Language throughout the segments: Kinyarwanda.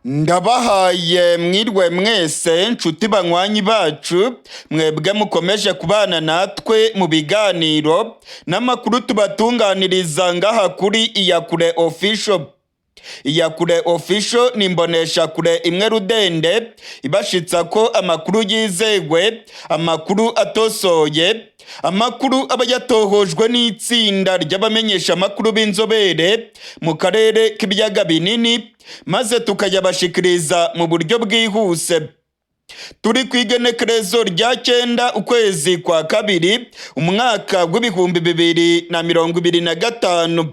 Ndabahaye mwirwe mwese nshuti banywanyi bacu mwebwe mukomeje kubana natwe mu biganiro n'amakuru tubatunganiriza ngaha kuri Iyakure Official. Iyakure Official ni imbonesha kure imwe rudende ibashitsa ko amakuru yizegwe, amakuru atosoye, amakuru aba yatohojwe n'itsinda ry'abamenyesha amakuru b'inzobere mu karere k'ibiyaga binini maze tukayabashikiriza mu buryo bwihuse. Turi kwigenekerezo rya 9 ukwezi kwa kabiri umwaka w'ibihumbi 2025.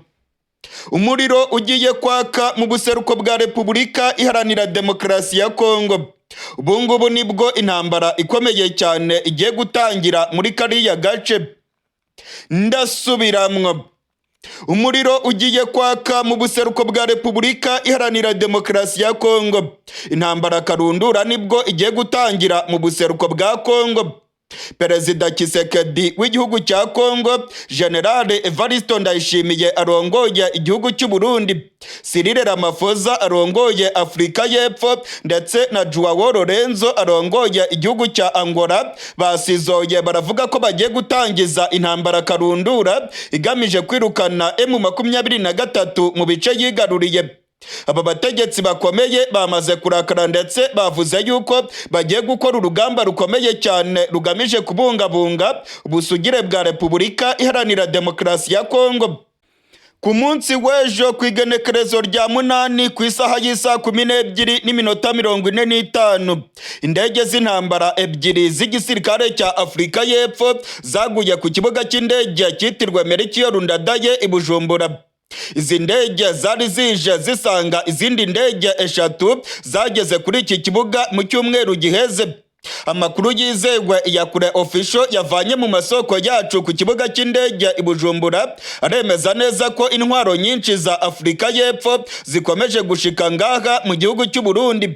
Umuriro ugiye kwaka mu buseruko bwa Repubulika Iharanira Demokarasi ya Kongo. Ubungubu nibwo intambara ikomeye cyane igiye gutangira muri kariya gace. Ndasubiramwo. Umuriro ugiye kwaka mu buseruko bwa Repubulika Iharanira Demokarasi ya Kongo. Intambara karundura nibwo igiye gutangira mu buseruko bwa Kongo. Perezida Tshisekedi w'igihugu cya Kongo, General Evariste Ndayishimiye arongoye igihugu cy'u Burundi, Cyril Ramaphosa arongoye Afrika y'Epfo ndetse na Joao Lorenzo arongoye igihugu cya Angola basizoye baravuga ko bagiye gutangiza intambara karundura igamije kwirukana M23 mu bice yigaruriye. Aba bategetsi bakomeye bamaze kurakara ndetse bavuze yuko bagiye gukora urugamba rukomeye cyane rugamije kubungabunga ubusugire bwa Repubulika Iharanira Demokarasi ya Kongo. Ku munsi w'ejo ku igenekerezo rya 8 ku isaha y'isa 12:45 indege z'intambara ebyiri z'igisirikare cya Afrika y'Epfo zaguye ku kibuga cy'indege cyitirwe Melchior Ndadaye i Bujumbura. Izi ndege zari zije zisanga izindi ndege eshatu zageze kuri iki kibuga mu cyumweru giheze. Amakuru yizewe Iyakure Official yavanye mu masoko yacu ku kibuga cy'indege i Bujumbura aremeza neza ko intwaro nyinshi za Afrika y'Epfo zikomeje gushika ngaha mu gihugu cy'u Burundi.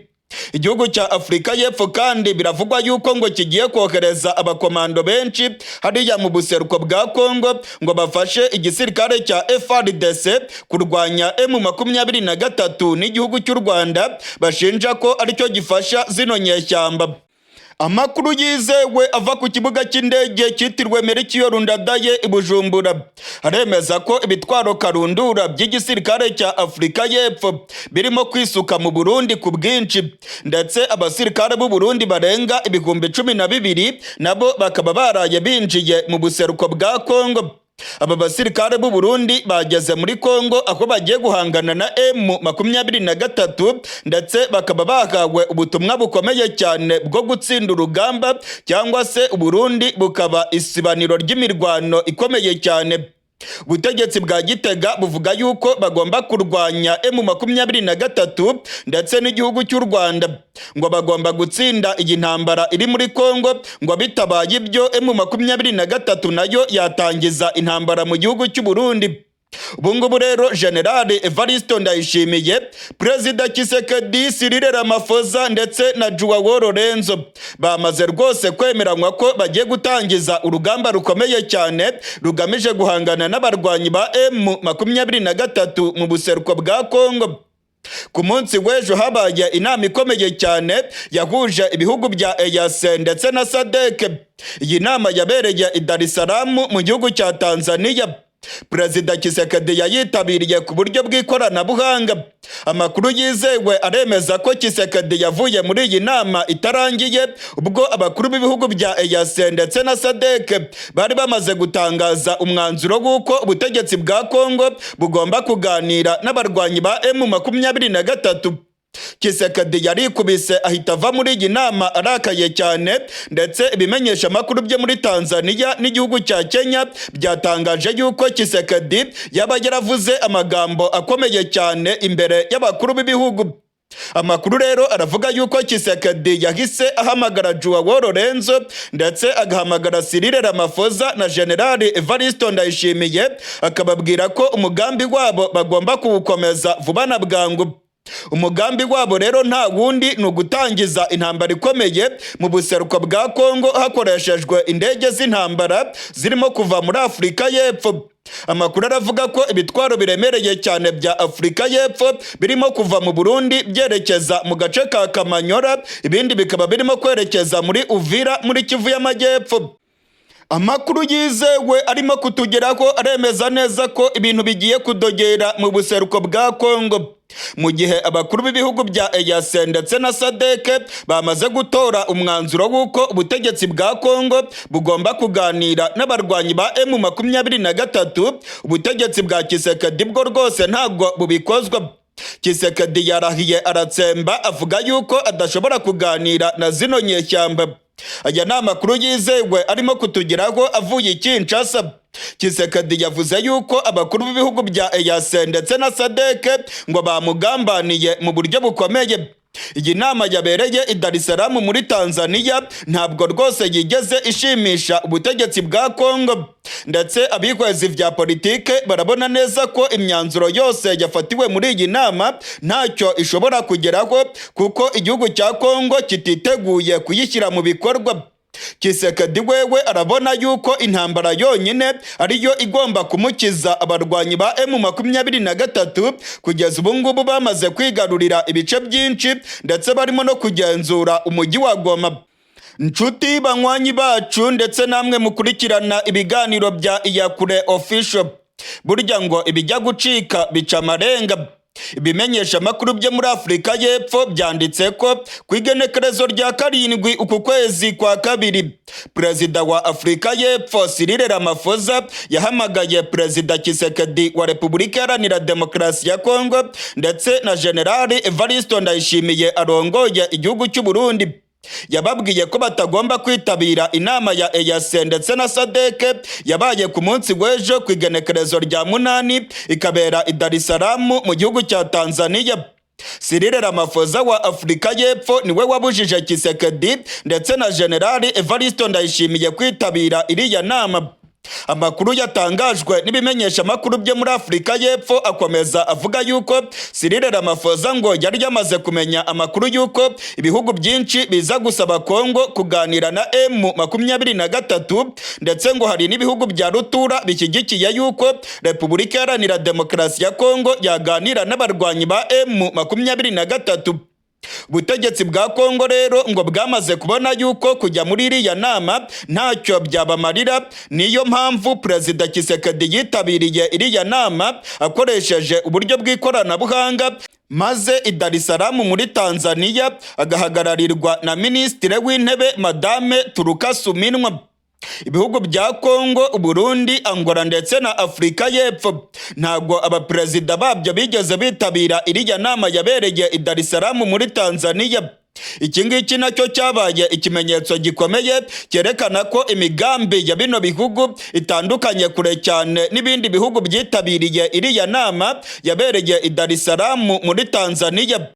Igihugu cya Afrika y'Epfo kandi biravugwa yuko ngo kigiye kohereza abakomando benshi hariya mu buseruko bwa Kongo ngo bafashe igisirikare cya FARDC kurwanya M23 n'igihugu cy'u Rwanda bashinja ko aricyo gifasha zino nyeshyamba. Amakuru yizewe ava ku kibuga cy'indege cyitirwe Melchior Ndadaye i Bujumbura aremeza ko ibitwaro karundura by'igisirikare cya Afrika y'Epfo birimo kwisuka mu Burundi ku bwinshi, ndetse abasirikare b'u Burundi barenga 12,000 nabo bakaba baraye binjiye mu buseruko bwa Kongo. Aba basirikare b'u Burundi bageze muri Kongo aho bagiye guhangana na M23 ndetse bakaba bahawe ubutumwa bukomeye cyane bwo gutsinda urugamba cyangwa se u Burundi bukaba isibaniro ry'imirwano ikomeye cyane. Ubutegetsi bwa Gitega buvuga yuko bagomba kurwanya M23 ndetse n'igihugu cy'u Rwanda ngo bagomba gutsinda iyi ntambara iri muri Kongo, ngo bitabaye ibyo M23 nayo yatangiza intambara mu gihugu cy'u Burundi. Ubungubu rero General Evariste Ndayishimiye, Perezida Tshisekedi, Cyril Ramaphosa ndetse na Joao Lorenzo bamaze rwose kwemeranywa ko bagiye gutangiza urugamba rukomeye cyane rugamije guhangana n'abarwanyi ba M23 mu buseruko bwa Kongo. Ku munsi w'ejo habaye inama ikomeye cyane yahuje ibihugu bya EAC ndetse na SADC. Iyi nama yabereye i Dar es Salaam mu gihugu cya Tanzania. Perezida Tshisekedi yayitabiriye ku buryo bw'ikoranabuhanga. Amakuru yizewe aremeza ko Tshisekedi yavuye muri iyi nama itarangiye ubwo abakuru b'ibihugu bya EAC ndetse na SADC bari bamaze gutangaza umwanzuro w'uko ubutegetsi bwa Kongo bugomba kuganira n'abarwanyi ba M23. Tshisekedi yarikubise ahita ava muri iyi nama arakaye cyane, ndetse ibimenyesha amakuru byo muri Tanzania n'igihugu cya Kenya byatangaje yuko Tshisekedi yaba yaravuze amagambo akomeye cyane imbere y'abakuru b'ibihugu. Amakuru rero aravuga yuko Tshisekedi yahise ahamagara Joao Lorenzo ndetse agahamagara Cyril Ramaphosa na General Evariste Ndayishimiye akababwira ko umugambi wabo bagomba kuwukomeza vuba na bwangu. umugambi wabo rero nta wundi ni ugutangiza intambara ikomeye mu buseruko bwa Kongo hakoreshejwe indege z'intambara zirimo kuva muri Afurika y'Epfo. Amakuru aravuga ko ibitwaro biremereye cyane bya Afurika y'Epfo birimo kuva mu Burundi byerekeza mu gace ka Kamanyora, ibindi bikaba birimo kwerekeza muri Uvira muri Kivu y'Amajyepfo. Amakuru yizewe arimo kutugeraho aremeza neza ko ibintu bigiye kudogera mu buseruko bwa Kongo, mu gihe abakuru b'ibihugu bya EAC ndetse na SADC bamaze gutora umwanzuro w'uko ubutegetsi bwa Kongo bugomba kuganira n'abarwanyi ba M23. Ubutegetsi bwa Tshisekedi bwo rwose ntabwo bubikozwa. Tshisekedi yarahiye aratsemba avuga yuko adashobora kuganira na zino nyeshyamba. Aya ni amakuru yizewe arimo kutugeraho avuye i Kinshasa. Tshisekedi yavuze yuko abakuru b'ibihugu bya EAC ndetse na SADC ngo bamugambaniye mu buryo bukomeye. Iyi nama yabereye i Dar es Salaam muri Tanzania ntabwo rwose yigeze ishimisha ubutegetsi bwa Kongo, ndetse abihwezi vya politike barabona neza ko imyanzuro yose yafatiwe muri iyi nama ntacyo ishobora kugeraho, kuko igihugu cya Kongo kititeguye kuyishyira mu bikorwa. Tshisekedi wewe arabona yuko intambara yonyine ariyo igomba kumukiza abarwanyi ba M23 kugeza ubu ngubu bamaze kwigarurira ibice byinshi ndetse barimo no kugenzura umujyi wa Goma. Nshuti banywanyi bacu ndetse namwe mukurikirana ibiganiro bya Iyakure Official, burya ngo ibijya gucika bica amarenga. Ibimenyesha amakuru byo muri Afurika y'Epfo byanditse ko ku igenekerezo rya 7 uku kwezi kwa kabiri, Perezida wa Afurika y'Epfo Cyril Ramaphosa yahamagaye Perezida Tshisekedi wa Repubulika Iharanira Demokarasi ya Kongo ndetse na Generali Evariste Ndayishimiye arongoye igihugu cy'u Burundi. Yababwiye ko batagomba kwitabira inama ya EAC ndetse na SADC yabaye ku munsi w'ejo ku igenekerezo rya 8 ikabera i Dar es Salaam mu gihugu cya Tanzania. Cyril Ramaphosa wa Afurika y'Epfo niwe wabujije Tshisekedi ndetse na Generali Evariste Ndayishimiye kwitabira iriya nama. Amakuru yatangajwe n'ibimenyesha amakuru byo muri Afurika y'Epfo akomeza avuga yuko Cyril Ramaphosa ngo yari yamaze kumenya amakuru yuko ibihugu byinshi biza gusaba Kongo kuganira na M23, ndetse ngo hari n'ibihugu bya rutura bishyigikiye yuko Repubulika Iharanira Demokarasi ya Kongo yaganira n'abarwanyi ba M23. Ubutegetsi bwa Kongo rero ngo bwamaze kubona yuko kujya muri iriya nama ntacyo byabamarira, niyo mpamvu Perezida Tshisekedi yitabiriye iriya nama akoresheje uburyo bw'ikoranabuhanga, maze i Dar es Salaam muri Tanzania agahagararirwa na Minisitiri w'Intebe Madame Turukasuminwa. Ibihugu bya Kongo, Burundi, Angola ndetse na Afurika y'Epfo ntabwo abaperezida babyo bigeze bitabira iriya nama yabereye i Dar es Salaam muri Tanzania. Iki ngiki nacyo cyabaye ikimenyetso gikomeye cyerekana ko imigambi ya bino bihugu itandukanye kure cyane n'ibindi bihugu byitabiriye iriya nama yabereye i Dar es Salaam muri Tanzania.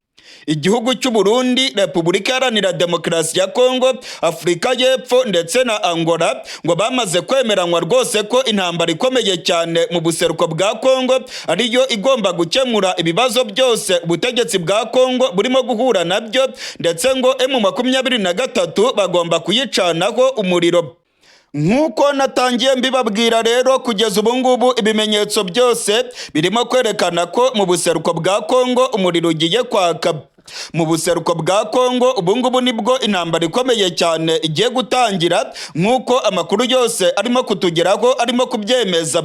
Igihugu cy'u Burundi, Repubulika Iharanira Demokarasi ya Kongo, Afurika y'Epfo ndetse na Angola ngo bamaze kwemeranywa rwose ko intambara ikomeye cyane mu buseruko bwa Kongo ariyo igomba gukemura ibibazo byose ubutegetsi bwa Kongo burimo guhura nabyo, ndetse ngo M23 bagomba kuyicanaho umuriro. Nk'uko natangiye mbibabwira rero, kugeza ubu ngubu ibimenyetso byose birimo kwerekana ko mu buseruko bwa Kongo umuriro ugiye kwaka. Mu buseruko bwa Kongo ubu ngubu nibwo intambara ikomeye cyane igiye gutangira, nk'uko amakuru yose arimo kutugeraho arimo kubyemeza.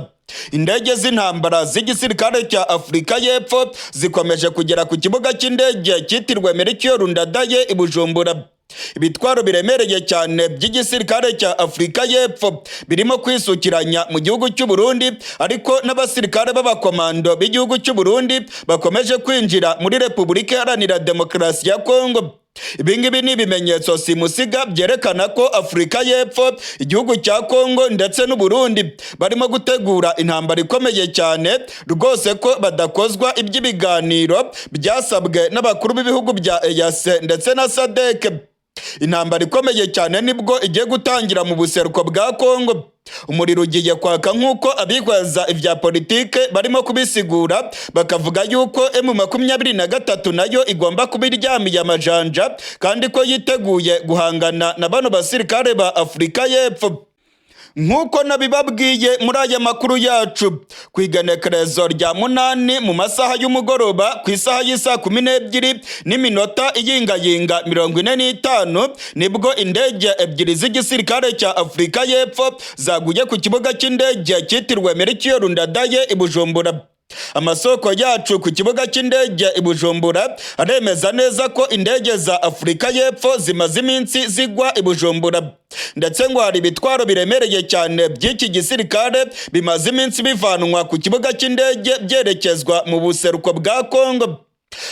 Indege z'intambara z'igisirikare cya Afurika y'Epfo zikomeje kugera ku kibuga cy'indege cyitiriwe Ndayishimiye i Bujumbura. Ibitwaro biremereye cyane by'igisirikare cya Afurika y'Epfo birimo kwisukiranya mu gihugu cy'u Burundi, ariko n'abasirikare b'abakomando b'igihugu cy'u Burundi bakomeje kwinjira muri Repubulika Iharanira Demokarasi ya Kongo. Ibingibi ni ibimenyetso simusiga byerekana ko Afurika y'Epfo, igihugu cya Kongo ndetse n'u Burundi barimo gutegura intambara ikomeye cyane rwose, ko badakozwa iby'ibiganiro byasabwe n'abakuru b'ibihugu bya EAC ndetse na SADC. Intambara ikomeye cyane nibwo igiye gutangira mu buseruko bwa Kongo. umuriro ugiye kwaka nk'uko abihweza ibya politike barimo kubisigura, bakavuga yuko M23 nayo igomba kuba iryamiye amajanja kandi ko yiteguye guhangana na bano basirikare ba Afurika y'Epfo. Nk'uko nabibabwiye muri aya makuru yacu, ku igenekerezo rya 8 mu masaha y'umugoroba ku isaha y'isa 12 n'iminota iyingayinga 45 nibwo indege ebyiri z'igisirikare cya Afurika y'Epfo zaguye ku kibuga cy'indege cyitiriwe Ndayishimiye i Bujumbura. Amasoko yacu ku kibuga cy'indege i Bujumbura aremeza neza ko indege za Afurika y'Epfo zimaze iminsi zigwa i Bujumbura, ndetse ngo hari ibitwaro biremereye cyane by'iki gisirikare bimaze iminsi bivanwa ku kibuga cy'indege byerekezwa mu buseruko bwa Kongo.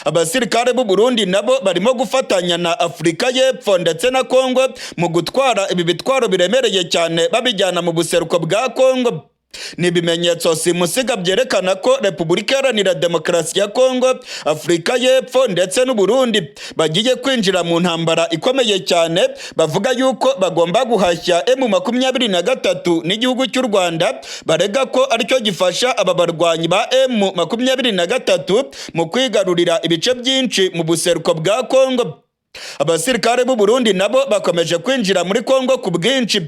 Abasirikare b'u Burundi nabo barimo gufatanya na Afurika y'Epfo ndetse na Kongo mu gutwara ibi bitwaro biremereye cyane babijyana mu buseruko bwa Kongo. Ni ibimenyetso simusiga byerekana ko Repubulika Iharanira Demokarasi ya Kongo, Afurika y'Epfo ndetse n'u Burundi bagiye kwinjira mu ntambara ikomeye cyane, bavuga yuko bagomba guhashya M23 n'igihugu cy'u Rwanda barega ko aricyo gifasha aba barwanyi ba M23 mu kwigarurira ibice byinshi mu buseruko bwa Kongo. Abasirikare b'u Burundi nabo bakomeje kwinjira muri Kongo ku bwinshi.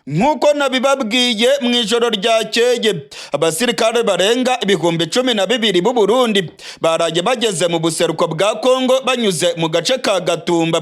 Nk'uko nabibabwiye mu ijoro ryakeye, abasirikare barenga 12,000 b'u Burundi baraye bageze mu buseruko bwa Kongo banyuze mu gace ka Gatumba.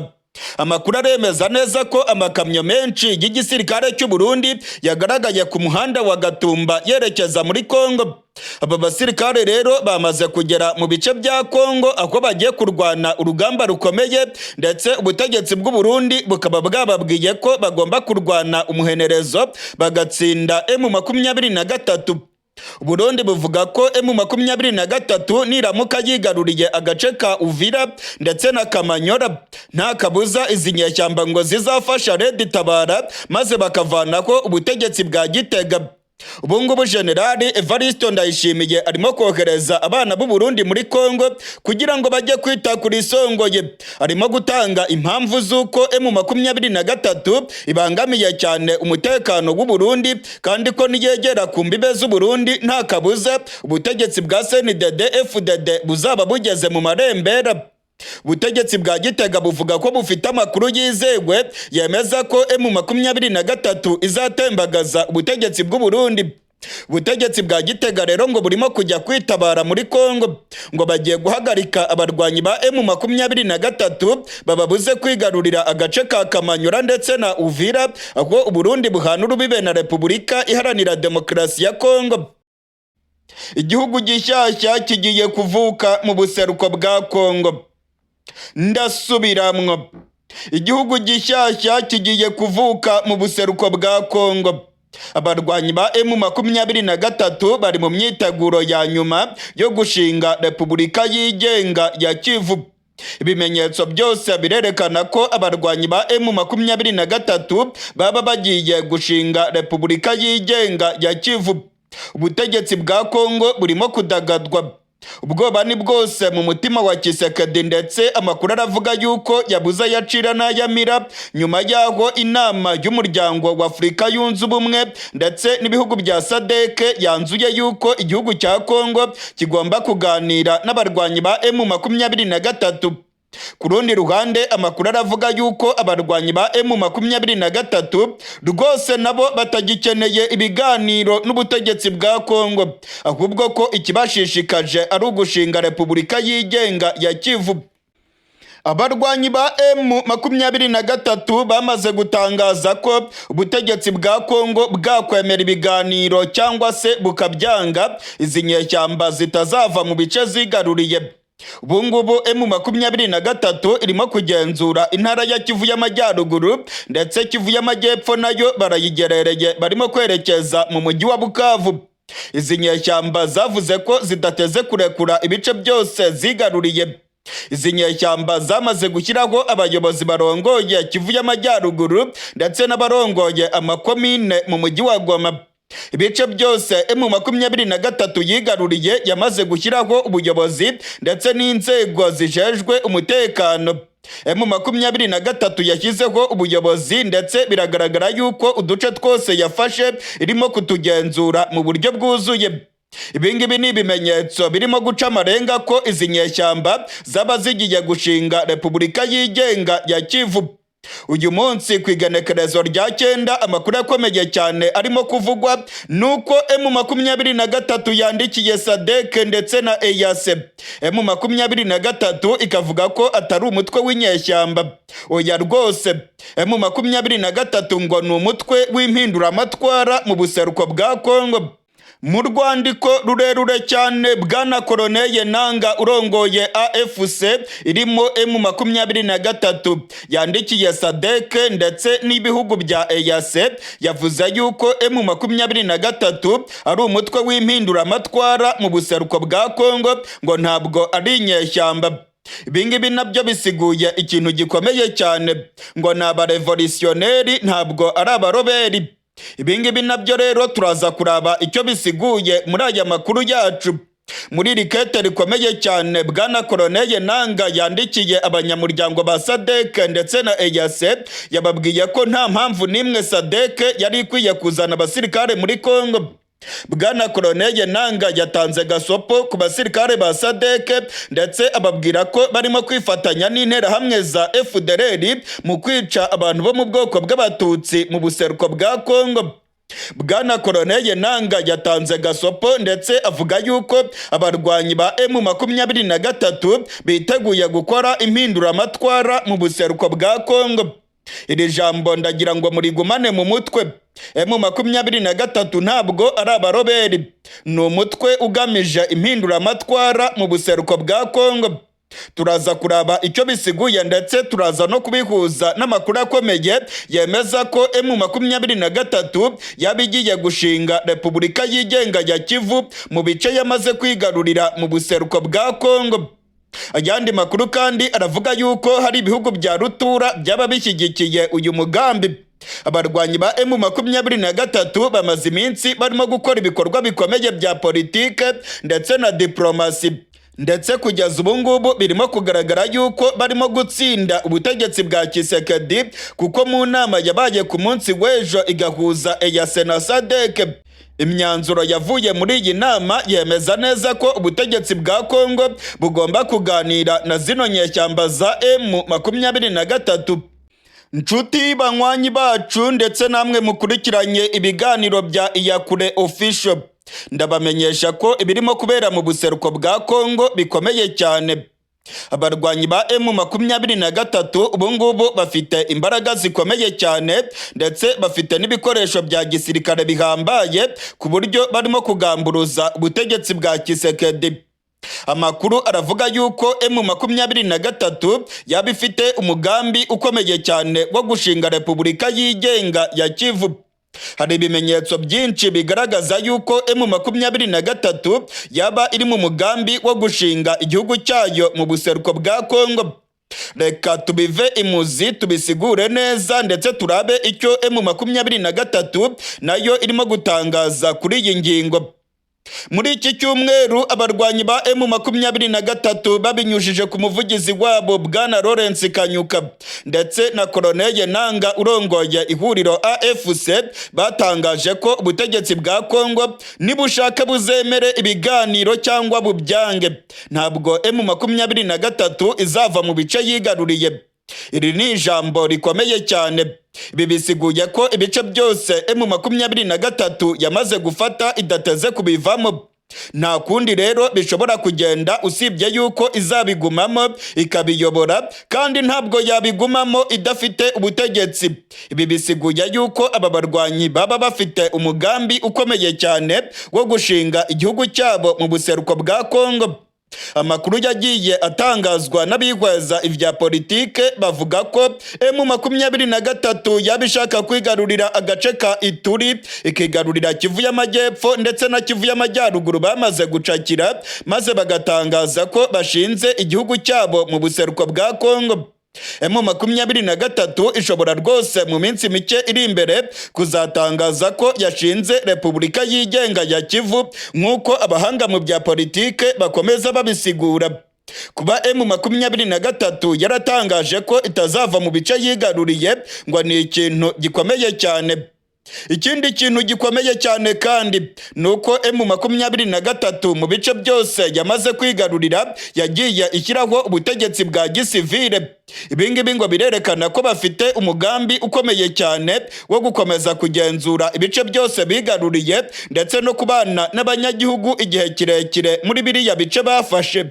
Amakuru aremeza neza ko amakamyo menshi y'igisirikare cy'u Burundi yagaragaye ku muhanda wa Gatumba yerekeza muri Kongo. Aba basirikare rero bamaze kugera mu bice bya Kongo aho bagiye kurwana urugamba rukomeye, ndetse ubutegetsi bw'u Burundi bukaba bwababwiye ko bagomba kurwana umuhenerezo bagatsinda M23. Burundi buvuga ko M23 niramuka yigaruriye agace ka Uvira ndetse na Kamanyora, nta kabuza izi nyeshyamba ngo zizafasha Red Tabara maze bakavanaho ubutegetsi bwa Gitega. Ubungubu Generali Evariste Ndayishimiye arimo kohereza abana b'u Burundi muri Kongo kugira ngo bajye kwita kuri Isongoye. Arimo gutanga impamvu z'uko M23 ibangamiye cyane umutekano w'u Burundi kandi ko niyegera ku mbibe z'u Burundi nta kabuza ubutegetsi bwa CNDD FDD buzaba bugeze mu marembera. Ubutegetsi bwa Gitega buvuga ko bufite amakuru yizewe yemeza ko M23 izatembagaza ubutegetsi bw'u Burundi. Ubutegetsi bwa Gitega rero ngo burimo kujya kwitabara muri Kongo, ngo bagiye guhagarika abarwanyi ba M23 bababuze kwigarurira agace ka Kamanyora ndetse na Uvira, aho u Burundi buhana urubibe na Repubulika Iharanira Demokarasi ya Kongo. Igihugu gishyashya kigiye kuvuka mu buseruko bwa Kongo. Ndasubiramwo, igihugu gishyashya kigiye kuvuka mu buseruko bwa Kongo. Abarwanyi ba M23 bari mu myiteguro ya nyuma yo gushinga Repubulika yigenga ya Kivu. Ibimenyetso byose birerekana ko abarwanyi ba M23 baba bagiye gushinga Repubulika yigenga ya Kivu. Ubutegetsi bwa Kongo burimo kudagadwa. Ubwoba ni bwose mu mutima wa Kisekedi, ndetse amakuru aravuga yuko yabuze yacira n'ayamira nyuma yaho inama y'umuryango wa Afurika yunze ubumwe ndetse n'ibihugu bya SADC yanzuye yuko igihugu cya Kongo kigomba kuganira n'abarwanyi ba M23. Ku rundi ruhande amakuru aravuga yuko abarwanyi ba M23 rwose nabo batagikeneye ibiganiro n'ubutegetsi bwa Kongo, ahubwo ko ikibashishikaje ari ugushinga Repubulika yigenga ya Kivu. Abarwanyi ba M23 bamaze gutangaza ko ubutegetsi bwa Kongo bwakwemera ibiganiro cyangwa se bukabyanga izi nyeshyamba zitazava mu bice zigaruriye. Ubungubu M23 irimo kugenzura intara ya Kivu y'Amajyaruguru ndetse Kivu y'Amajyepfo nayo barayigerereye, barimo kwerekeza mu mujyi wa Bukavu. Izi nyeshyamba zavuze ko zidateze kurekura ibice byose zigaruriye. Izi nyeshyamba zamaze gushyiraho abayobozi barongoye Kivu y'Amajyaruguru ndetse n'abarongoye amakomine mu mujyi wa Goma. Ibice byose M23 yigaruriye yamaze gushyiraho ubuyobozi ndetse n'inzego zijejwe umutekano. M23 yashyizeho ubuyobozi ndetse biragaragara yuko uduce twose yafashe irimo kutugenzura mu buryo bwuzuye. Ibingibi ni ibimenyetso birimo guca amarenga ko izi nyeshyamba zaba zigiye gushinga Repubulika yigenga ya Kivu. Uyu munsi ku igenekerezo rya 9 amakuru akomeye cyane arimo kuvugwa nuko M23 yandikiye SADC ndetse na EAC. M23 ikavuga ko atari umutwe w'inyeshyamba, oya rwose. M23 ngo ni umutwe w'impinduramatwara mu buseruko bwa Kongo. Mu rwandiko rurerure cyane bwana Koloneli Nanga urongoye AFC irimo M23 yandikiye SADC ndetse n'ibihugu bya EAC, yavuze yuko M23 ari umutwe w'impinduramatwara mu buseruko bwa Kongo, ngo ntabwo ari inyeshyamba. Ibingibi nabyo bisiguye ikintu gikomeye cyane, ngo ni abarevolutionneri ntabwo ari abaroberi. Ibingibi nabyo rero turaza kuraba icyo bisiguye muri aya makuru yacu. Muri rikete rikomeye cyane bwana Koloneli Nanga yandikiye abanyamuryango ba SADC ndetse na EAC, yababwiye ko nta mpamvu n'imwe SADC yari ikwiye kuzana abasirikare muri Kongo. Bwana Koloneli Nanga yatanze gasopo ku basirikare ba SADC ndetse ababwira ko barimo kwifatanya n'interahamwe za FDLR mu kwica abantu bo mu bwoko bw'abatutsi mu buseruko bwa Kongo. Bwana Koloneli Nanga yatanze gasopo ndetse avuga yuko abarwanyi ba M23 biteguye gukora impinduramatwara mu buseruko bwa Kongo. Iri jambo ndagira ngo murigumane mu mutwe. M23 ntabwo ari abaroberi, ni umutwe ugamije impinduramatwara mu buseruko bwa Kongo. Turaza kuraba icyo bisiguye ndetse turaza no kubihuza n'amakuru akomeye yemeza ko M23 yabigiye gushinga Repubulika yigenga ya Kivu mu bice yamaze kwigarurira mu buseruko bwa Kongo. Ayandi makuru kandi aravuga yuko hari ibihugu bya rutura byaba bishyigikiye uyu mugambi. Abarwanyi ba M23 bamaze iminsi barimo gukora ibikorwa bikomeye bya politike ndetse na diplomasi, ndetse kugeza ubu ngubu birimo kugaragara yuko barimo gutsinda ubutegetsi bwa Kisekedi, kuko mu nama yabaye ku munsi w'ejo igahuza EAC na SADC, imyanzuro yavuye muri iyi nama yemeza neza ko ubutegetsi bwa Kongo bugomba kuganira na zino nyeshyamba za M23. Nshuti banywanyi bacu ndetse namwe mukurikiranye ibiganiro bya Iyakure Official, ndabamenyesha ko ibirimo kubera mu buseruko bwa Kongo bikomeye cyane. Abarwanyi ba M23 ubu ngubu bafite imbaraga zikomeye cyane ndetse bafite n'ibikoresho bya gisirikare bihambaye ku buryo barimo kugamburuza ubutegetsi bwa Kisekedi. Amakuru aravuga yuko M23 yaba ifite umugambi ukomeye cyane wo gushinga Repubulika yigenga ya Kivu. Hari ibimenyetso byinshi bigaragaza yuko M23 yaba iri mu mugambi wo gushinga igihugu cyayo mu buseruko bwa Kongo. Reka tubive imuzi tubisigure neza ndetse turabe icyo M23 nayo irimo gutangaza kuri iyi ngingo. Muri iki cyumweru abarwanyi ba M23 babinyujije ku muvugizi wabo bwana Lawrence Kanyuka ndetse na Koloneli Nanga urongoye ihuriro AFC batangaje ko ubutegetsi bwa Kongo nibushaka buzemere ibiganiro cyangwa bubyange, ntabwo M23 izava mu bice yigaruriye. Iri ni ijambo rikomeye cyane. Ibi bisiguye ko ibice byose M23 yamaze gufata idateze kubivamo. Nta kundi rero bishobora kugenda usibye yuko izabigumamo ikabiyobora, kandi ntabwo yabigumamo idafite ubutegetsi. Ibi bisiguye yuko aba barwanyi baba bafite umugambi ukomeye cyane wo gushinga igihugu cyabo mu buseruko bwa Kongo. Amakuru yagiye atangazwa n'abihweza ivya politike bavuga ko M23 yabishaka kwigarurira agace ka Ituri, ikigarurira Kivu y'Amajyepfo ndetse na Kivu y'Amajyaruguru bamaze gucakira, maze bagatangaza ko bashinze igihugu cyabo mu buseruko bwa Kongo. M23 ishobora rwose mu minsi mike iri imbere kuzatangaza ko yashinze Repubulika yigenga ya Kivu nk'uko abahanga mu bya politike bakomeza babisigura. Kuba M23 yaratangaje ko itazava mu bice yigaruriye ngo ni ikintu gikomeye cyane. Ikindi kintu gikomeye cyane kandi nuko M23 mu bice byose yamaze kwigarurira yagiye ishyiraho ubutegetsi bwa gisivile. Ibingibi ngo birerekana ko bafite umugambi ukomeye cyane wo gukomeza kugenzura ibice byose bigaruriye ndetse no kubana n'abanyagihugu igihe kirekire muri biriya bice bafashe.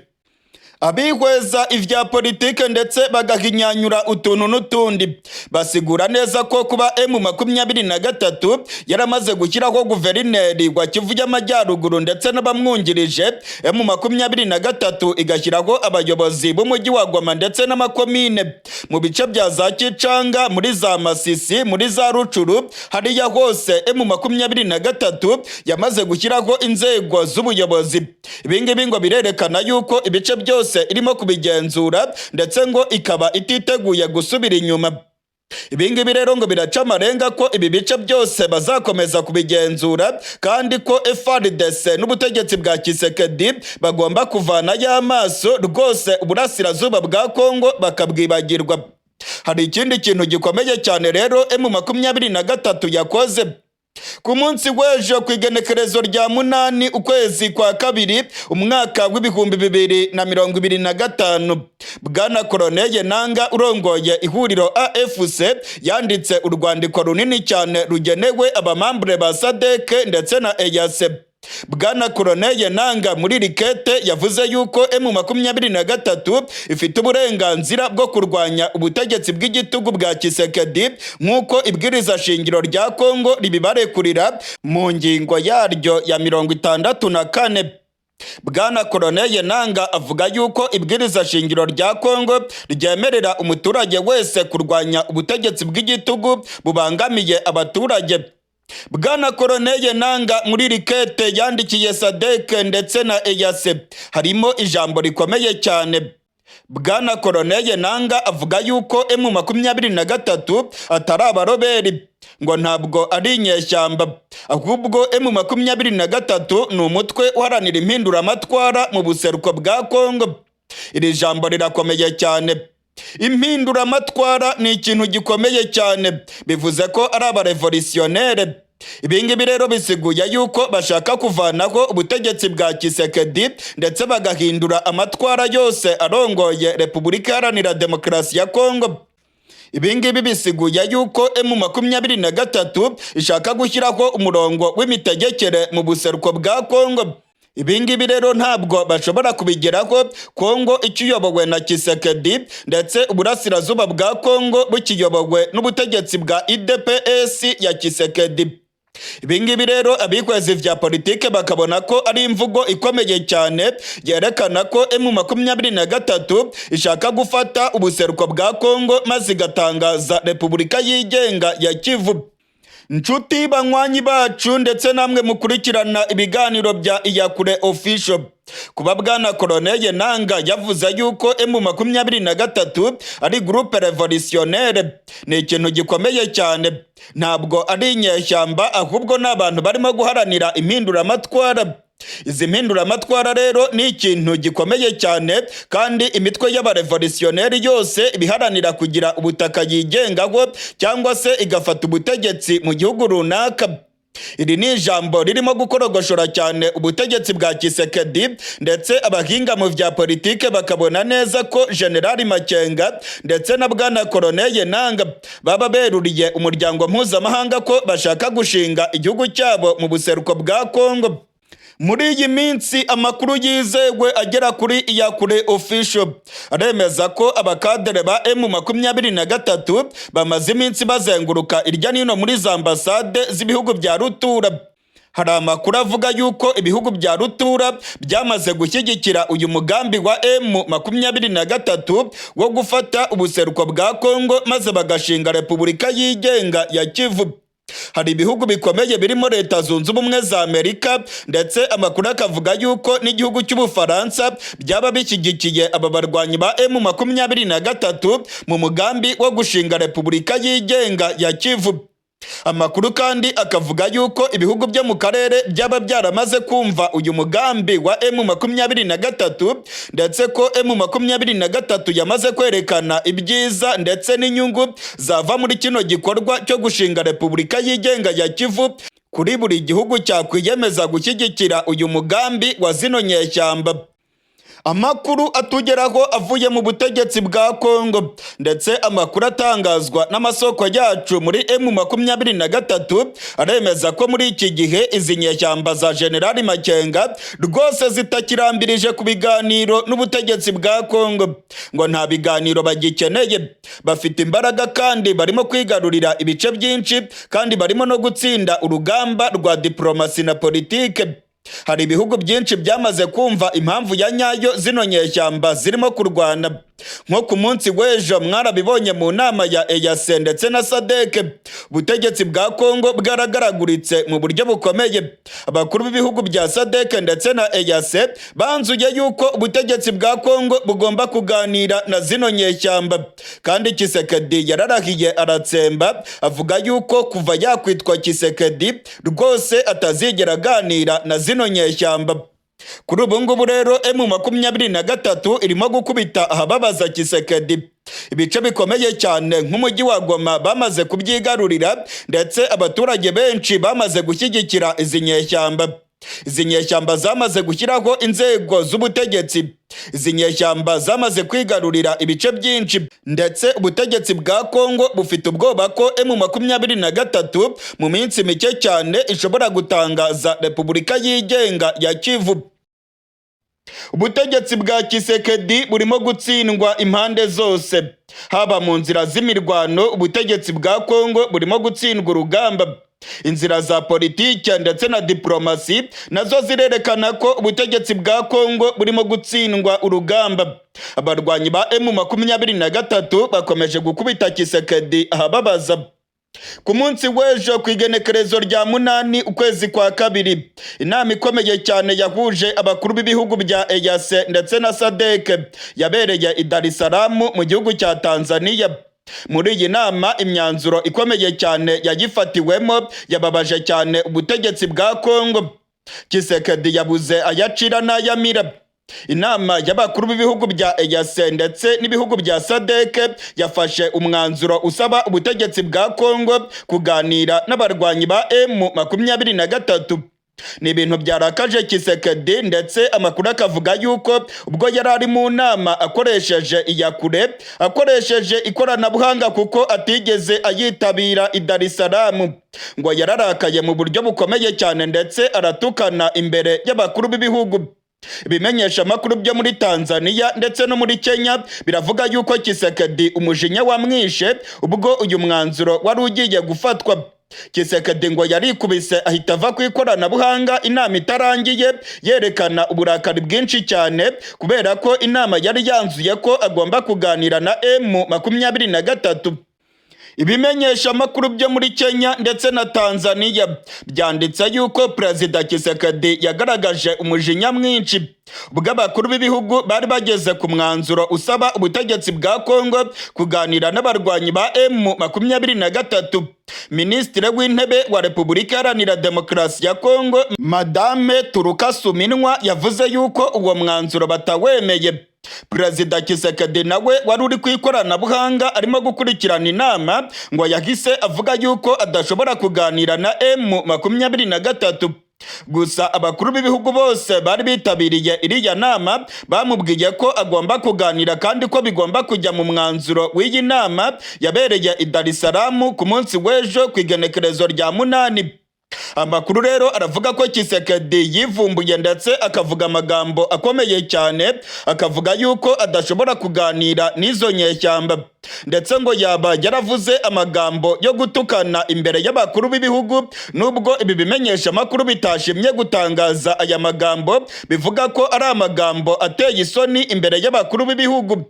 Abihweza ivya politike ndetse bagahinyanyura utuntu n'utundi basigura neza ko kuba M23 yaramaze gushyiraho guverineri wa Kivu y'Amajyaruguru ndetse n'abamwungirije, M23 igashyiraho abayobozi b'umujyi wa Goma ndetse n'amakomine mu bice bya za Kicanga, muri za Masisi, muri za Rucuru, hariya hose M23 yamaze gushyiraho inzego z'ubuyobozi. Ibingibi ngo birerekana yuko ibice byose irimo kubigenzura ndetse ngo ikaba ititeguye gusubira inyuma. Ibingibi rero ngo biraca amarenga ko ibi bice byose bazakomeza kubigenzura kandi ko FARDC n'ubutegetsi bwa Kisekedi bagomba kuvana y'amaso rwose uburasirazuba bwa Kongo bakabwibagirwa. Hari ikindi kintu gikomeye cyane rero M23 yakoze. Ku munsi w'ejo ku igenekerezo rya 8 ukwezi kwa kabiri umwaka w'ibihumbi 2025, Bwana Koloneli Nanga urongoye ihuriro AFC yanditse urwandiko runini cyane rugenewe abamambure ba SADC ndetse na EAC. Bwana Koloneli Nanga muri rikete yavuze yuko M23 ifite uburenganzira bwo kurwanya ubutegetsi bw'igitugu bwa Kisekedi nk'uko ibwiriza shingiro rya Kongo ribibarekurira mu ngingo yaryo ya 64. Bwana Koloneli Nanga avuga yuko ibwiriza shingiro rya Kongo ryemerera umuturage wese kurwanya ubutegetsi bw'igitugu bubangamiye abaturage. Bwana Koloneli Nanga muri rikete yandikiye SADC ndetse na EAC harimo ijambo rikomeye cyane. Bwana Koloneli Nanga avuga yuko M23 atari abaroberi, ngo ntabwo ari inyeshyamba, ahubwo M23 ni umutwe uharanira impinduramatwara mu buseruko bwa Kongo. Iri jambo rirakomeye cyane. Impinduramatwara ni ikintu gikomeye cyane, bivuze ko ari abarevolutionnere. Ibingibi rero bisiguye yuko bashaka kuvanaho ubutegetsi bwa Kisekedi ndetse bagahindura amatwara yose arongoye Repubulika Iharanira Demokarasi ya Kongo. Ibingibi bisiguye yuko M23 ishaka gushyiraho umurongo w'imitegekere mu buseruko bwa Kongo. Ibingibi rero ntabwo bashobora kubigeraho Kongo ikiyobowe na Kisekedi ndetse uburasirazuba bwa Kongo bukiyobowe n'ubutegetsi bwa UDPS ya Kisekedi. Ibingibi rero abikwezi vya politike bakabona ko ari imvugo ikomeye cyane yerekana ko M23 ishaka gufata ubuseruko bwa Kongo maze igatangaza Repubulika yigenga ya Kivu. Nshuti banywanyi bacu ndetse namwe mukurikirana ibiganiro bya Iyakure Official, kuba Bwana Koloneli Nanga yavuze yuko M23 ari groupe revolutionnaire ni ikintu gikomeye cyane. Ntabwo ari inyeshyamba ahubwo n'abantu barimo guharanira impinduramatwara. Izi mpinduramatwara rero ni ikintu gikomeye cyane kandi imitwe y'abarevolutionneri yose ibiharanira kugira ubutaka yigengaho cyangwa se igafata ubutegetsi mu gihugu runaka. Iri ni ijambo ririmo gukorogoshora cyane ubutegetsi bwa Kisekedi ndetse abahinga mu vya politike bakabona neza ko General Makenga ndetse na Bwana Koloneli Nanga baba beruriye umuryango mpuzamahanga ko bashaka gushinga igihugu cyabo mu buseruko bwa Kongo. Muri iyi minsi amakuru yizewe agera kuri Iyakure Official aremeza ko abakadere ba M23 bamaze iminsi bazenguruka irya nino muri za ambasade z'ibihugu bya rutura. Hari amakuru avuga yuko ibihugu bya rutura byamaze gushyigikira uyu mugambi wa M23 wo gufata ubuseruko bwa Kongo maze bagashinga Repubulika yigenga ya Kivu. Hari ibihugu bikomeye birimo Leta Zunze Ubumwe za Amerika ndetse amakuru akavuga yuko n'igihugu cy'Ubufaransa byaba bishyigikiye aba barwanyi ba M23 mu mugambi wo gushinga Repubulika yigenga ya Kivu. Amakuru kandi akavuga yuko ibihugu byo mu karere byaba byaramaze kumva uyu mugambi wa M23 ndetse ko M23 yamaze kwerekana ibyiza ndetse n'inyungu zava muri kino gikorwa cyo gushinga Repubulika yigenga ya Kivu kuri buri gihugu cyakwiyemeza gushyigikira uyu mugambi wa zino nyeshyamba. Amakuru atugeraho avuye mu butegetsi bwa Kongo ndetse amakuru atangazwa n'amasoko yacu muri M23 aremeza ko muri iki gihe izi nyeshyamba za General Makenga rwose zitakirambirije ku biganiro n'ubutegetsi bwa Kongo, ngo nta biganiro bagikeneye, bafite imbaraga kandi barimo kwigarurira ibice byinshi kandi barimo no gutsinda urugamba rwa diplomasi na politike. Hari ibihugu byinshi byamaze kumva impamvu ya nyayo zino nyeshyamba zirimo kurwana. Nko ku munsi w'ejo mwarabibonye mu nama ya EAC ndetse na SADC, ubutegetsi bwa Kongo bwaragaragaritse mu buryo bukomeye. Abakuru b'ibihugu bya SADC ndetse na EAC banzuye yuko ubutegetsi bwa Kongo bugomba kuganira na zino nyeshyamba, kandi Tshisekedi yararahiye aratsemba avuga yuko kuva yakwitwa Tshisekedi rwose atazigera aganira na zino nyeshyamba. Kuri ubu ngubu rero M23 irimo gukubita ahababaza Tshisekedi. Ibice bikomeye cyane nk'umujyi wa Goma bamaze kubyigarurira ndetse abaturage benshi bamaze gushyigikira izi nyeshyamba. Izi nyeshyamba zamaze gushyiraho inzego z'ubutegetsi. Izi nyeshyamba zamaze kwigarurira ibice byinshi ndetse ubutegetsi bwa Kongo bufite ubwoba ko M23 mu minsi mike cyane ishobora gutangaza Repubulika yigenga ya Kivu. Ubutegetsi bwa Tshisekedi burimo gutsindwa impande zose, haba mu nzira z'imirwano ubutegetsi bwa Kongo burimo gutsindwa urugamba. Inzira za politike ndetse na diplomasi nazo zirerekana ko ubutegetsi bwa Kongo burimo gutsindwa urugamba. Abarwanyi ba M23 bakomeje gukubita Tshisekedi ahababaza. Ku munsi w'ejo ku igenekerezo rya 8 ukwezi kwa kabiri, inama ikomeye cyane yahuje abakuru b'ibihugu bya EAC ndetse na SADC yabereye i Dar es Salaam mu gihugu cya Tanzania. Muri iyi nama imyanzuro ikomeye cyane yagifatiwemo yababaje cyane ubutegetsi bwa Kongo. Tshisekedi yabuze ayacira n'ayamira. Inama y'abakuru b'ibihugu bya EAC ndetse n'ibihugu bya SADC yafashe umwanzuro usaba ubutegetsi bwa Kongo kuganira n'abarwanyi ba M23. Ni ibintu byarakaje Tshisekedi ndetse amakuru akavuga yuko ubwo yari ari mu nama akoresheje iyakure, akoresheje ikoranabuhanga kuko atigeze ayitabira i Dar es Salaam, ngo yararakaye mu buryo bukomeye cyane ndetse aratukana imbere y'abakuru b'ibihugu. Ibimenyesha amakuru byo muri Tanzania ndetse no muri Kenya biravuga yuko Tshisekedi umujinya wamwishe ubwo uyu mwanzuro wari ugiye gufatwa. Tshisekedi ngo yarikubise ahita ava ku ikoranabuhanga inama itarangiye, yerekana uburakari bwinshi cyane kubera ko inama yari yanzuye ko agomba kuganira na M23. Ibimenyesha amakuru byo muri Kenya ndetse na Tanzania byanditse yuko Perezida Tshisekedi yagaragaje umujinya mwinshi ubwo abakuru b'ibihugu bari bageze ku mwanzuro usaba ubutegetsi bwa Kongo kuganira n'abarwanyi ba M23. Minisitiri w'intebe wa Repubulika Iharanira Demokarasi ya Kongo Madame Turukasuminwa yavuze yuko uwo mwanzuro batawemeye. Perezida Tshisekedi nawe wari uri ku ikoranabuhanga arimo gukurikirana inama, ngo yahise avuga yuko adashobora kuganira na M23. Gusa abakuru b'ibihugu bose bari bitabiriye iriya nama bamubwiye ko agomba kuganira kandi ko bigomba kujya mu mwanzuro w'iyi nama yabereye i Dar es Salaam ku munsi w'ejo ku igenekerezo rya 8. Amakuru rero aravuga ko Tshisekedi yivumbuye ndetse akavuga amagambo akomeye cyane, akavuga yuko adashobora kuganira n'izo nyeshyamba ndetse ngo yaba yaravuze amagambo yo gutukana imbere y'abakuru b'ibihugu, nubwo ibi bimenyesha amakuru bitashimye gutangaza aya magambo bivuga ko ari amagambo ateye isoni imbere y'abakuru b'ibihugu.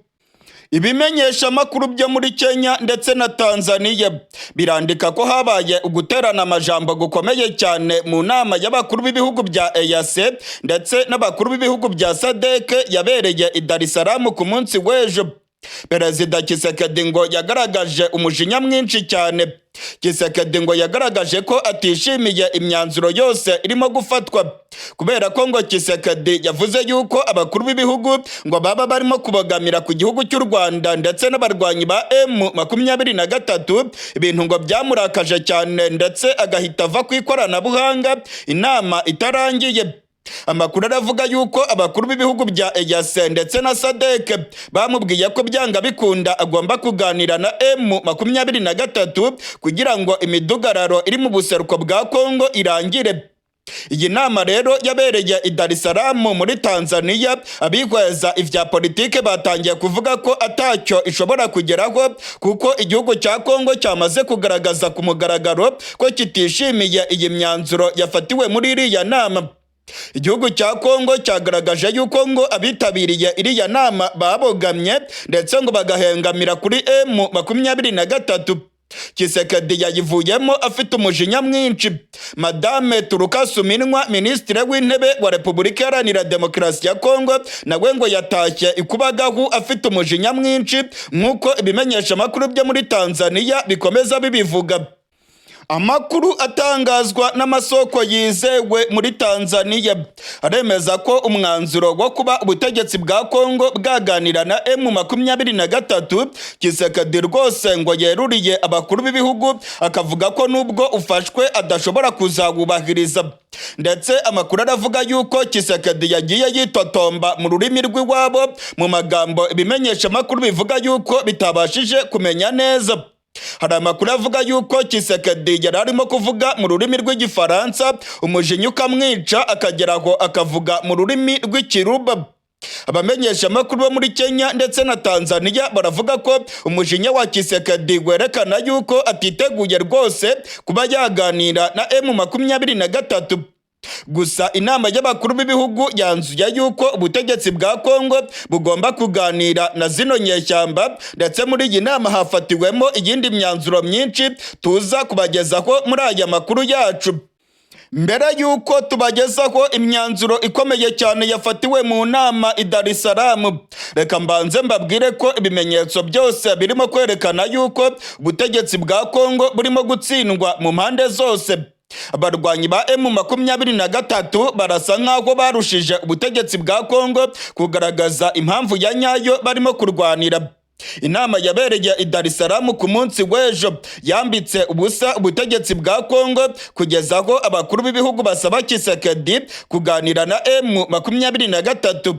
Ibimenyesha amakuru byo muri Kenya ndetse na Tanzania birandika ko habaye uguterana amajambo gukomeye cyane mu nama y'abakuru b'ibihugu bya EAC ndetse n'abakuru b'ibihugu bya SADC yabereye i Dar es Salaam ku munsi w'ejo. Perezida Tshisekedi ngo yagaragaje umujinya mwinshi cyane Tshisekedi ngo yagaragaje ko atishimiye imyanzuro yose irimo gufatwa, kubera ko ngo Tshisekedi yavuze yuko abakuru b'ibihugu ngo baba barimo kubogamira ku gihugu cy'u Rwanda ndetse n'abarwanyi ba M23, ibintu ngo byamurakaje cyane ndetse agahita ava ku ikoranabuhanga inama itarangiye. Amakuru aravuga yuko abakuru b'ibihugu bya EAC ndetse na SADC bamubwiye ko byanga bikunda agomba kuganira na M23 kugira ngo imidugararo iri mu buseruko bwa Kongo irangire. Iyi nama rero yabereye i Dar es Salaam muri Tanzania. Abihweza ivya politike batangiye kuvuga ko atacyo ishobora kugeraho, kuko igihugu cya Kongo cyamaze kugaragaza ku mugaragaro ko kitishimiye iyi myanzuro yafatiwe muri iriya nama. Igihugu cya Kongo cyagaragaje yuko ngo abitabiriye iriya nama babogamye ndetse ngo bagahengamira kuri M23. Tshisekedi yayivuyemo afite umujinya mwinshi. Madame Turukasuminwa, Minisitiri w'Intebe wa Repubulika Iharanira Demokarasi ya Kongo, nawe ngo yatashye ikubagahu afite umujinya mwinshi, nk'uko ibimenyesha amakuru byo muri Tanzania bikomeza bibivuga. Amakuru atangazwa n'amasoko yizewe muri Tanzania aremeza ko umwanzuro wo kuba ubutegetsi bwa Kongo bwaganira na M23, Tshisekedi rwose ngo yeruriye abakuru b'ibihugu akavuga ko nubwo ufashwe adashobora kuzawubahiriza. Ndetse amakuru aravuga yuko Tshisekedi yagiye yitotomba mu rurimi rw'iwabo mu magambo ibimenyesha amakuru bivuga yuko bitabashije kumenya neza. Hari amakuru avuga yuko Tshisekedi yari arimo kuvuga mu rurimi rw'igifaransa, umujinya ukamwica akageraho akavuga mu rurimi rw'ikiruba. Abamenyesha amakuru bo muri Kenya ndetse na Tanzania baravuga ko umujinya wa Tshisekedi werekana yuko atiteguye rwose kuba yaganira na M23. Gusa inama y'abakuru b'ibihugu yanzuye yuko ubutegetsi bwa Kongo bugomba kuganira na zino nyeshyamba, ndetse muri iyi nama hafatiwemo iyindi myanzuro myinshi tuza kubagezaho muri aya makuru yacu. Mbere yuko tubagezaho imyanzuro ikomeye cyane yafatiwe mu nama i Dar es Salaam, reka mbanze mbabwire ko ibimenyetso byose birimo kwerekana yuko ubutegetsi bwa Kongo burimo gutsindwa mu mpande zose. Abarwanyi ba M23 barasa nk'aho barushije ubutegetsi bwa Kongo kugaragaza impamvu ya nyayo barimo kurwanira. Inama yabereye i Dar es Salaam ku munsi w'ejo yambitse ubusa ubutegetsi bwa Kongo kugeza aho abakuru b'ibihugu basaba Tshisekedi kuganira na M23.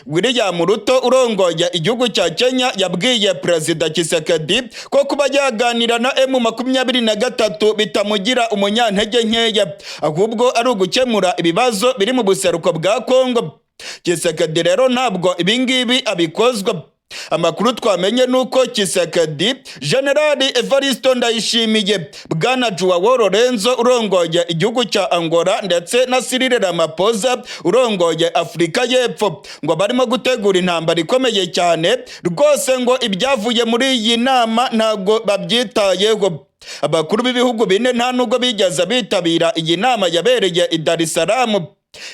William Ruto urongoye igihugu cya Kenya yabwiye Perezida Tshisekedi ko kuba yaganira na M23 bitamugira umunyantege nkeya, ahubwo ari ugukemura ibibazo biri mu buseruko bwa Kongo. Tshisekedi rero ntabwo ibingibi abikozwa. Amakuru twamenye nuko Tshisekedi, General Evariste Ndayishimiye, Bwana Joao Lorenzo urongoye igihugu cya Angola ndetse na Cyril Ramaphosa urongoye Afurika y'Epfo ngo barimo gutegura intambara ikomeye cyane rwose, ngo ibyavuye muri iyi nama ntago babyitayeho. Abakuru b'ibihugu bine nta nubwo bigeze bitabira iyi nama yabereye i Dar es Salaam.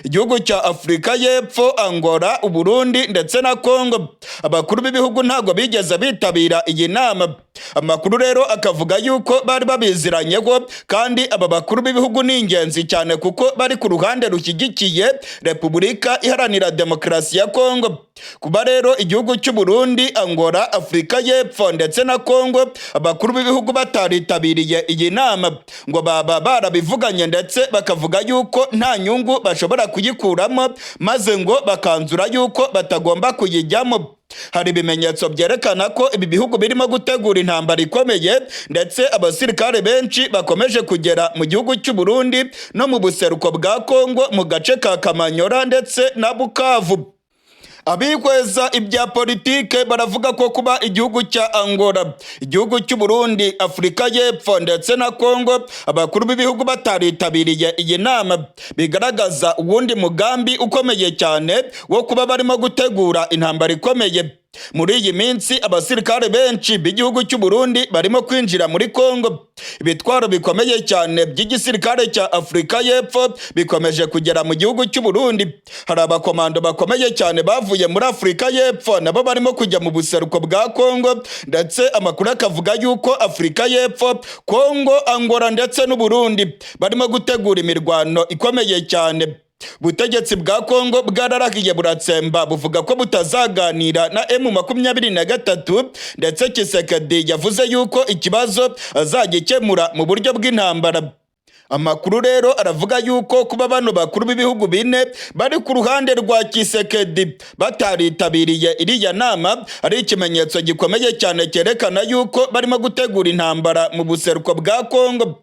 Igihugu cya Afurika y'Epfo, Angola, Burundi ndetse na Kongo, abakuru b'ibihugu ntago bigeze bitabira iyi nama. Amakuru rero akavuga yuko bari babiziranyeho, kandi aba bakuru b'ibihugu ni ingenzi cyane kuko bari ku ruhande rushyigikiye Repubulika Iharanira Demokarasi ya Kongo. Kuba rero igihugu cy'u Burundi, Angola, Afurika y'Epfo ndetse na Kongo abakuru b'ibihugu bataritabiriye iyi nama, ngo baba barabivuganye ndetse bakavuga yuko nta nyungu bashobora kuyikuramo, maze ngo bakanzura yuko batagomba kuyijyamo. Hari ibimenyetso byerekana ko ibi bihugu birimo gutegura intambara ikomeye, ndetse abasirikare benshi bakomeje kugera mu gihugu cy'u Burundi no mu buseruko bwa Kongo mu gace ka Kamanyora ndetse na Bukavu. Abihweza ibya politike baravuga ko kuba igihugu cya Angola, igihugu cy'u Burundi, Afurika y'Epfo ndetse na Kongo abakuru b'ibihugu bataritabiriye iyi nama bigaragaza uwundi mugambi ukomeye cyane wo kuba barimo gutegura intambara ikomeye. Muri iyi minsi abasirikare benshi b'igihugu cy'u Burundi barimo kwinjira muri Kongo. Ibitwaro bikomeye cyane by'igisirikare cya Afurika y'Epfo bikomeje kugera mu gihugu cy'u Burundi. Hari abakomando bakomeye cyane bavuye muri Afurika y'Epfo nabo barimo kujya mu buseruko bwa Kongo, ndetse amakuru akavuga yuko Afurika y'Epfo, Kongo, Angola ndetse n'u Burundi barimo gutegura imirwano ikomeye cyane. Ubutegetsi bwa Kongo bwararahiye buratsemba buvuga ko butazaganira na M23, ndetse Tshisekedi yavuze yuko ikibazo azagikemura mu buryo bw'intambara. Amakuru rero aravuga yuko kuba bano bakuru b'ibihugu bine bari ku ruhande rwa Tshisekedi bataritabiriye iriya nama ari ikimenyetso gikomeye cyane cyerekana yuko barimo gutegura intambara mu buseruko bwa Kongo.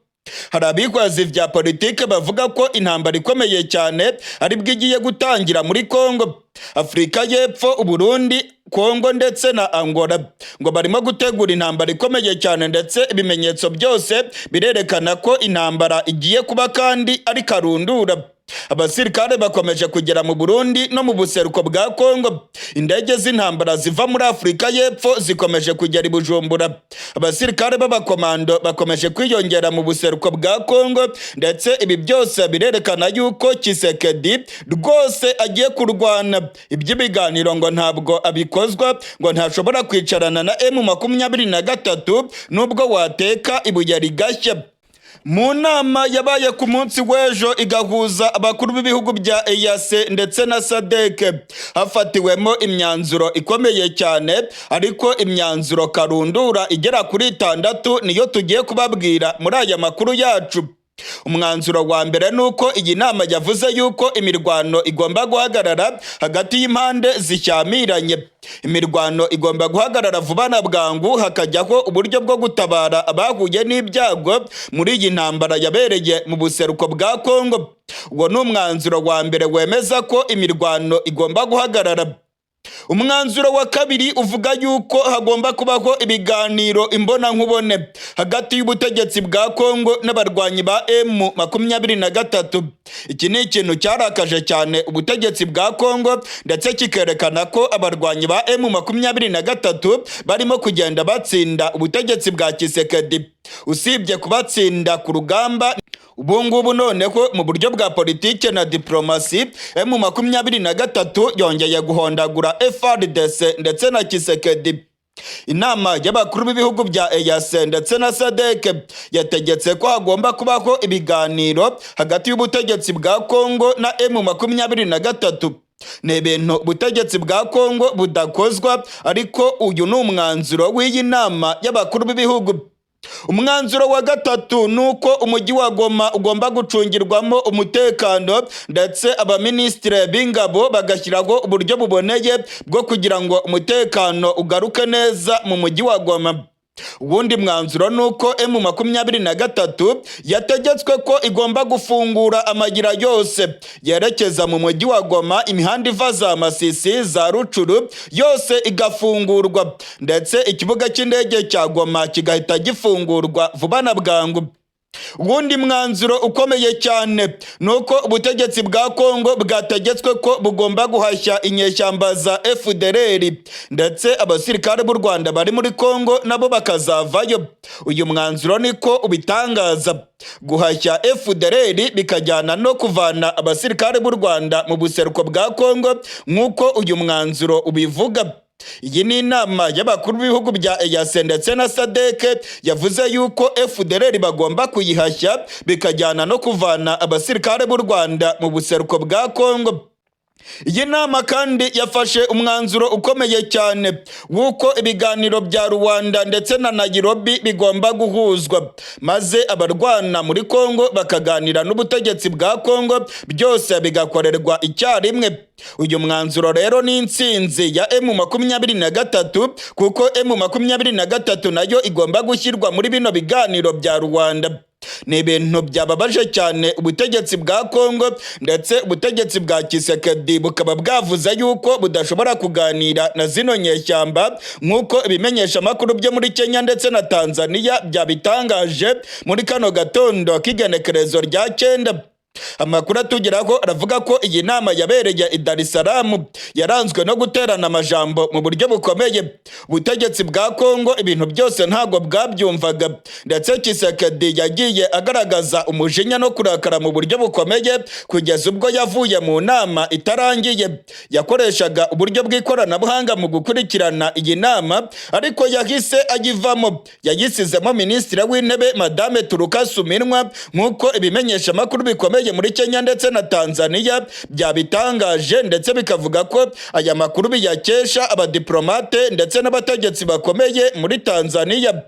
Hari abikwazi vya politike bavuga ko intambara ikomeye cyane ari bwigiye gutangira muri Kongo. Afurika y'Epfo, Burundi, Kongo ndetse na Angola ngo barimo gutegura intambara ikomeye cyane, ndetse ibimenyetso byose birerekana ko intambara igiye kuba kandi ari karundura. Abasirikare bakomeje kugera mu Burundi no mu buseruko bwa Kongo. Indege z'intambara ziva muri Afurika y'Epfo zikomeje kugera i Bujumbura. Abasirikare b'abakomando bakomeje kwiyongera mu buseruko bwa Kongo, ndetse ibi byose birerekana yuko Tshisekedi rwose agiye kurwana. Iby'ibiganiro ngo ntabwo abikozwa, ngo ntashobora kwicarana na M23 nubwo wateka ibuye rigashya. Mu nama yabaye ku munsi w'ejo igahuza abakuru b'ibihugu bya EAC ndetse na SADC, hafatiwemo imyanzuro ikomeye cyane, ariko imyanzuro karundura igera kuri 6 niyo tugiye kubabwira muri aya makuru yacu. Umwanzuro wa mbere nuko iyi nama yavuze yuko imirwano igomba guhagarara hagati y'impande zishyamiranye. Imirwano igomba guhagarara vuba na bwangu, hakajyaho uburyo bwo gutabara abahuye n'ibyago muri iyi ntambara yabereye mu buseruko bwa Kongo. Uwo ni umwanzuro wa mbere wemeza ko imirwano igomba guhagarara. Umwanzuro wa kabiri uvuga yuko hagomba kubaho ibiganiro imbonankubone hagati y'ubutegetsi bwa Kongo n'abarwanyi ba M23. Iki ni ikintu cyarakaje cyane ubutegetsi bwa Kongo, ndetse kikerekana ko abarwanyi ba M23 barimo kugenda batsinda ubutegetsi bwa Tshisekedi. Usibye kubatsinda ku rugamba, ubungubu noneho mu buryo bwa politike na diplomasi, M23 yongeye guhondagura FARDC ndetse na Tshisekedi. Inama y'abakuru b'ibihugu bya EAC ndetse na SADC yategetse ko hagomba kubaho ibiganiro hagati y'ubutegetsi bwa Kongo na M23. Ni ibintu ubutegetsi bwa Kongo budakozwa, ariko uyu ni umwanzuro w'iyi nama y'abakuru b'ibihugu. Umwanzuro wa gatatu nuko umujyi wa Goma ugomba gucungirwamo umutekano, ndetse abaminisitiri b'ingabo bagashyiraho uburyo buboneye bwo kugira ngo umutekano ugaruke neza mu mujyi wa Goma. Ubundi mwanzuro nuko M23 yategetswe ko igomba gufungura amayira yose yerekeza mu mujyi wa Goma, imihanda iva za Masisi, za Rucuru yose igafungurwa, ndetse ikibuga cy'indege cya Goma kigahita gifungurwa vuba na bwangu. Ubundi mwanzuro ukomeye cyane nuko ubutegetsi bwa Kongo bwategetswe ko bugomba guhashya inyeshyamba za FDLR, ndetse abasirikare b'u Rwanda bari muri Kongo nabo bakazavayo. Uyu mwanzuro niko ubitangaza. Guhashya FDLR bikajyana no kuvana abasirikare b'u Rwanda mu buseruko bwa Kongo nk'uko uyu mwanzuro ubivuga. Iyi ni inama y'abakuru b'ibihugu bya EAC ndetse na SADC yavuze yuko FDLR bagomba kuyihashya bikajyana no kuvana abasirikare b'u Rwanda mu buseruko bwa Kongo. Iyi nama kandi yafashe umwanzuro ukomeye cyane wuko ibiganiro bya Rwanda ndetse na Nairobi bigomba guhuzwa, maze abarwana muri Kongo bakaganira n'ubutegetsi bwa Kongo, byose bigakorerwa icyarimwe. Uyu mwanzuro rero ni intsinzi ya M23, kuko M23 nayo igomba gushyirwa muri bino biganiro bya Rwanda. Ni ibintu byababaje cyane ubutegetsi bwa Kongo, ndetse ubutegetsi bwa Tshisekedi bukaba bwavuze yuko budashobora kuganira na zino nyeshyamba nk'uko ibimenyesha amakuru byo muri Kenya ndetse na Tanzania byabitangaje muri kano gatondo k'igenekerezo rya 9. Amakuru atugeraho aravuga ko iyi nama yabereye i Dar es Salaam yaranzwe no guterana amajambo mu buryo bukomeye. Ubutegetsi bwa Kongo ibintu byose ntago bwabyumvaga, ndetse Tshisekedi yagiye agaragaza umujinya no kurakara mu buryo bukomeye kugeza ubwo yavuye mu nama itarangiye. Yakoreshaga uburyo bw'ikoranabuhanga mu gukurikirana iyi nama, ariko yahise agivamo. Yayisizemo Minisitiri w'Intebe Madame Turuka Suminwa, nk'uko ibimenyesha amakuru bikomeye muri Kenya ndetse na Tanzania byabitangaje, ndetse bikavuga ko aya makuru biyakesha abadiplomate ndetse n'abategetsi bakomeye muri Tanzania.